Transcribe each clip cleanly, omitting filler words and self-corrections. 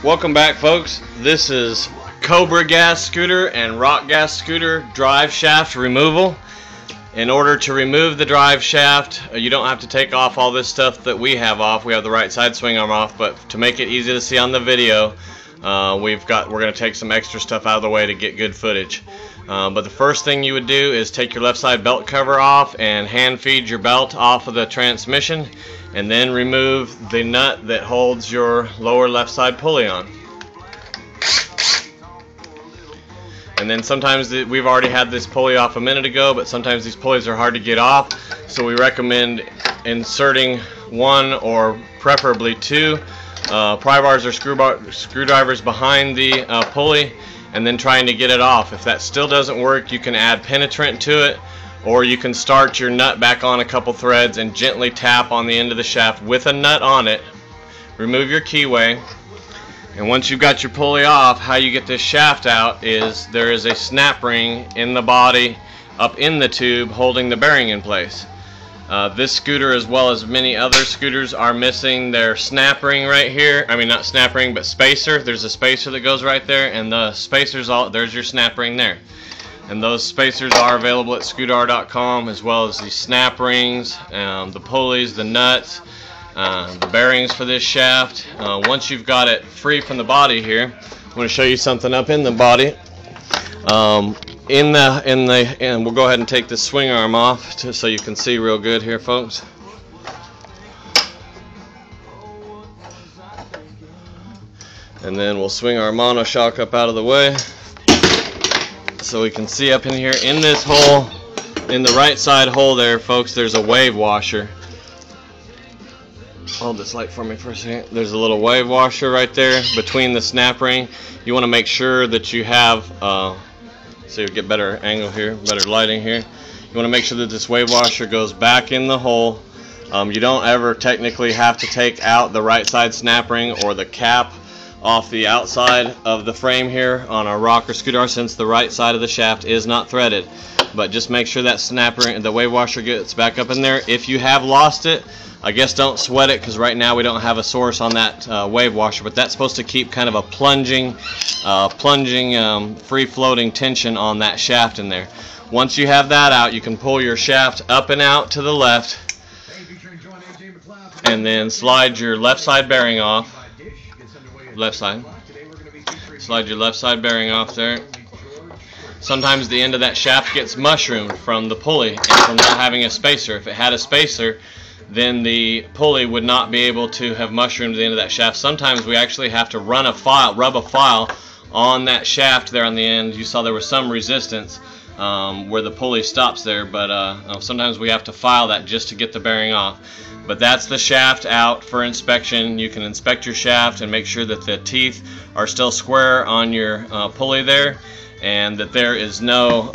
Welcome back, folks. This is COBRA gas scooter and rock gas scooter drive shaft removal. In order to remove the drive shaft, you don't have to take off all this stuff that we have off. We have the right side swing arm off, but to make it easy to see on the video, we're going to take some extra stuff out of the way to get good footage. But the first thing you would do is take your left side belt cover off and hand feed your belt off of the transmission, and then remove the nut that holds your lower left side pulley on. And then sometimes we've already had this pulley off a minute ago, but sometimes these pulleys are hard to get off, so we recommend inserting one or preferably two pry bars or screwdrivers behind the pulley, and then trying to get it off. If that still doesn't work, you can add penetrant to it, or you can start your nut back on a couple threads and gently tap on the end of the shaft with a nut on it. Remove your keyway, and once you've got your pulley off, how you get this shaft out is there is a snap ring in the body up in the tube holding the bearing in place. This scooter, as well as many other scooters, are missing their snap ring right here. I mean, not snap ring, but spacer. There's a spacer that goes right there, and the spacers, there's your snap ring there. And those spacers are available at SCOOTR COM, as well as the snap rings, the pulleys, the nuts, the bearings for this shaft. Once you've got it free from the body here, I'm going to show you something up in the body. And we'll go ahead and take this swing arm off just so you can see real good here, folks. And then we'll swing our monoshock up out of the way so we can see up in here in this hole, in the right side hole there, folks, there's a wave washer. Hold this light for me for a second. There's a little wave washer right there between the snap ring. You want to make sure that you have so you get better angle here, better lighting here. You want to make sure that this wave washer goes back in the hole. You don't ever technically have to take out the right side snap ring or the cap off the outside of the frame here on a rock or scooter, since the right side of the shaft is not threaded. But just make sure that snap ring, the wave washer, gets back up in there. If you have lost it, I guess don't sweat it, because right now we don't have a source on that wave washer, but that's supposed to keep kind of a plunging, free-floating tension on that shaft in there. Once you have that out, you can pull your shaft up and out to the left, and then slide your left side bearing off. Left side. Slide your left side bearing off there. Sometimes the end of that shaft gets mushroomed from the pulley and from not having a spacer. If it had a spacer, then the pulley would not be able to have mushroomed the end of that shaft. Sometimes we actually have to rub a file on that shaft there on the end. You saw there was some resistance where the pulley stops there, but sometimes we have to file that just to get the bearing off. But that's the shaft out for inspection. You can inspect your shaft and make sure that the teeth are still square on your pulley there, and that there is no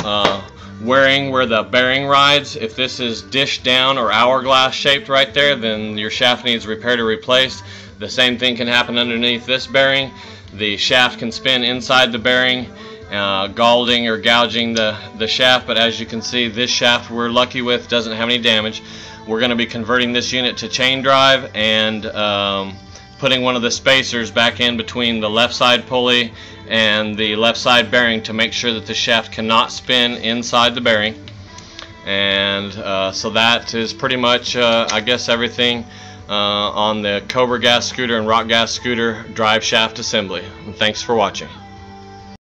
wearing where the bearing rides. If this is dish down or hourglass shaped right there, then your shaft needs repaired or replaced. The same thing can happen underneath this bearing. The shaft can spin inside the bearing, galding or gouging the shaft, but as you can see, this shaft we're lucky with doesn't have any damage. We're going to be converting this unit to chain drive and putting one of the spacers back in between the left side pulley and the left side bearing to make sure that the shaft cannot spin inside the bearing. And so that is pretty much I guess everything on the COBRA gas scooter and rock gas scooter drive shaft assembly. And thanks for watching.